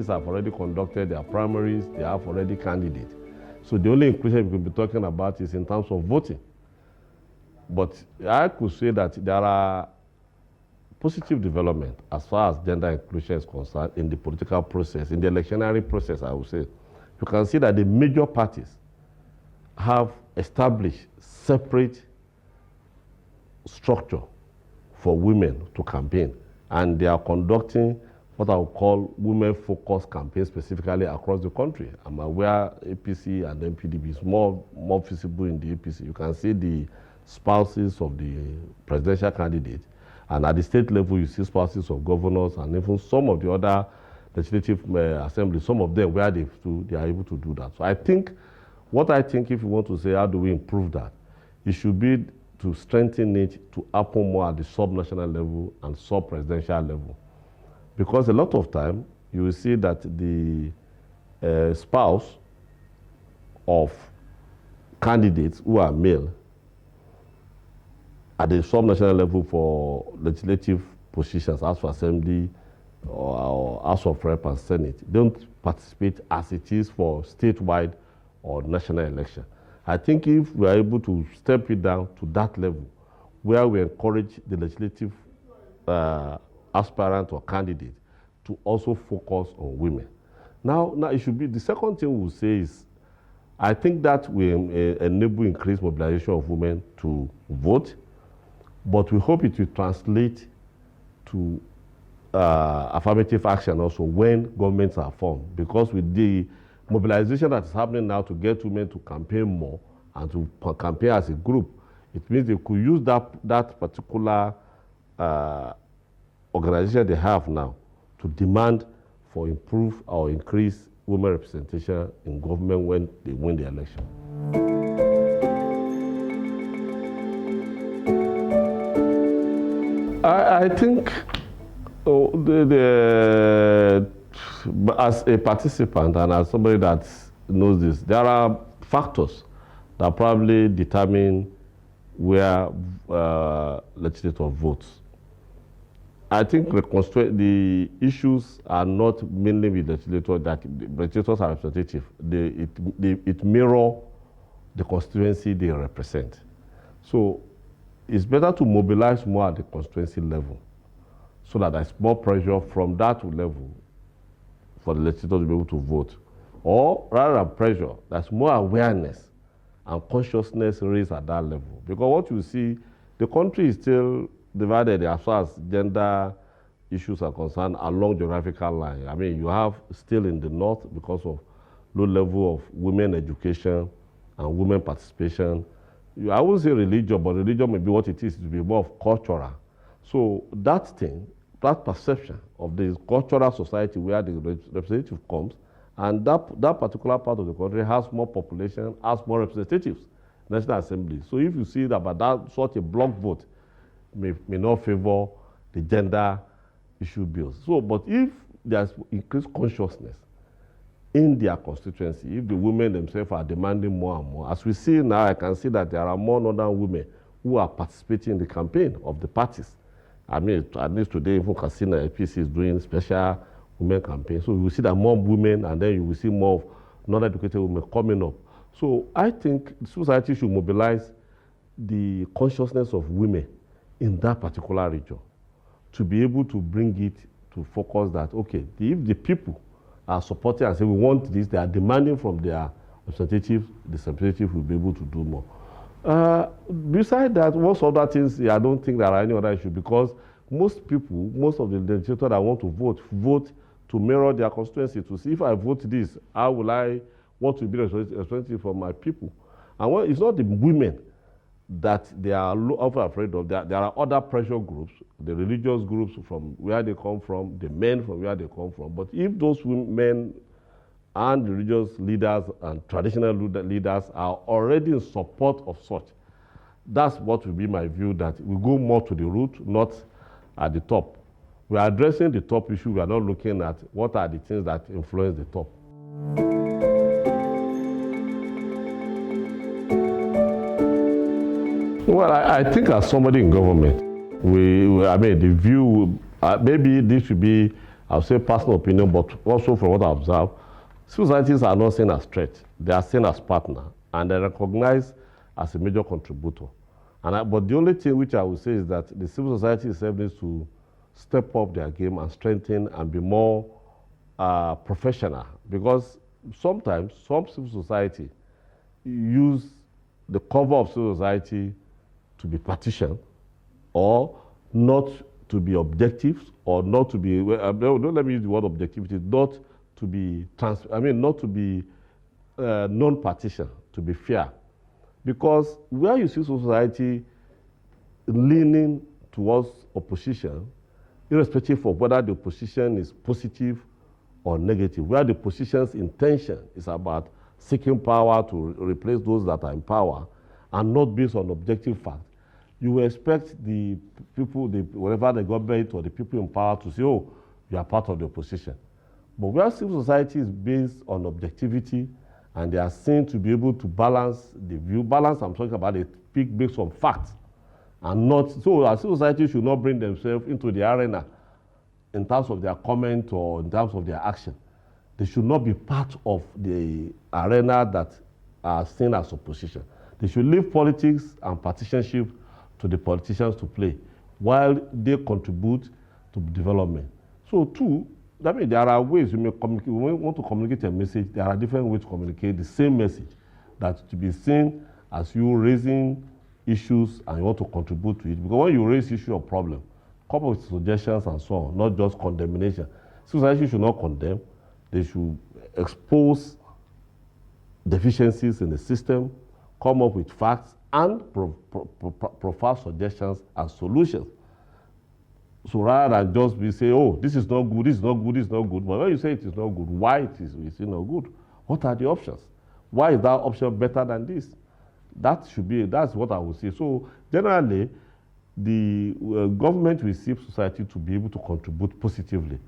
parties have already conducted their primaries, they have already candidates. So the only inclusion we could be talking about is in terms of voting. But I could say that there are positive development as far as gender inclusion is concerned in the political process, in the electioneering process, I would say. You can see that the major parties have established separate structure for women to campaign, and they are conducting what I would call women-focused campaigns specifically across the country. I'm aware APC and NPDB is more visible in the APC. You can see the spouses of the presidential candidate, and at the state level, you see spouses of governors and even some of the other legislative assemblies, some of them where they are able to do that. So I think, if you want to say, how do we improve that? It should be to strengthen it to happen more at the sub-national level and sub-presidential level. Because a lot of time, you will see that the spouse of candidates who are male at the sub-national level for legislative positions, as for assembly or House of Rep and Senate, don't participate as it is for statewide or national election. I think if we are able to step it down to that level, where we encourage the legislative aspirant or candidate to also focus on women. Now it should be, the second thing we'll say is, I think that will enable increased mobilization of women to vote, but we hope it will translate to affirmative action also when governments are formed, because with the mobilization that is happening now to get women to campaign more and to campaign as a group, it means they could use that particular organization they have now to demand for improved or increased women representation in government when they win the election. I think as a participant and as somebody that knows this, there are factors that probably determine where legislator votes. I think the issues are not mainly with legislators, that legislators are representative. It mirrors the constituency they represent. So it's better to mobilize more at the constituency level so that there's more pressure from that level for the legislators to be able to vote. Or rather than pressure, there's more awareness and consciousness raised at that level. Because what you see, the country is still divided as far as gender issues are concerned along geographical lines. I mean, you have still in the north, because of low level of women education and women participation. I wouldn't say religion, but religion may be what it is to be more of cultural. So that thing, that perception of the cultural society where the representative comes, and that particular part of the country has more population, has more representatives, National Assembly. So if you see that, but that sort of block vote may not favor the gender issue bills. So, but if there's increased consciousness in their constituency, if the women themselves are demanding more and more, as we see now, I can see that there are more northern women who are participating in the campaign of the parties. I mean, at least today, even Casina APC is doing special women campaign. So you will see that more women, and then you will see more of non-educated women coming up. So I think society should mobilize the consciousness of women in that particular region to be able to bring it to focus that, okay, if the people are supporting and say, we want this, they are demanding from their representatives, the representative will be able to do more. Besides that, most other things, I don't think there are any other issue, because most of the legislators that want to vote to mirror their constituency, to see if I vote this, how will I want to be representative for my people? And it's not the women that they are often afraid of. There are other pressure groups, the religious groups from where they come from, the men from where they come from. But if those men and religious leaders and traditional leaders are already in support of such, that's what will be my view, that we go more to the root, not at the top. We are addressing the top issue. We are not looking at what are the things that influence the top. Well, I think as somebody in government, the view, maybe this should be I'll say personal opinion, but also from what I observe, civil societies are not seen as threat. They are seen as partner, and they're recognized as a major contributor. But the only thing which I would say is that the civil society itself needs to step up their game and strengthen and be more professional, because sometimes some civil society use the cover of civil society to be partisan or not to be objective or not to be, don't let me use the word objectivity, not to be, not to be non-partisan, to be fair. Because where you see society leaning towards opposition, irrespective of whether the opposition is positive or negative, where the opposition's intention is about seeking power to replace those that are in power and not based on objective facts, you will expect the people, whatever the government or the people in power to say, oh, you are part of the opposition. But where civil society is based on objectivity and they are seen to be able to balance the view, balance, I'm talking about a peak based on facts, and not, so our civil society should not bring themselves into the arena in terms of their comment or in terms of their action. They should not be part of the arena that are seen as opposition. They should leave politics and partisanship to the politicians to play while they contribute to development. So two, I mean, there are ways you may communicate. When you want to communicate a message, there are different ways to communicate the same message that to be seen as you raising issues and you want to contribute to it. Because when you raise issue or problem, come up with suggestions and so on, not just condemnation. Society should not condemn. They should expose deficiencies in the system, come up with facts, and provide suggestions and solutions. So rather than just be say, oh, this is not good, this is not good, this is not good. But when you say it is not good, why it is not good? What are the options? Why is that option better than this? That's what I would say. So generally, the government will see society to be able to contribute positively.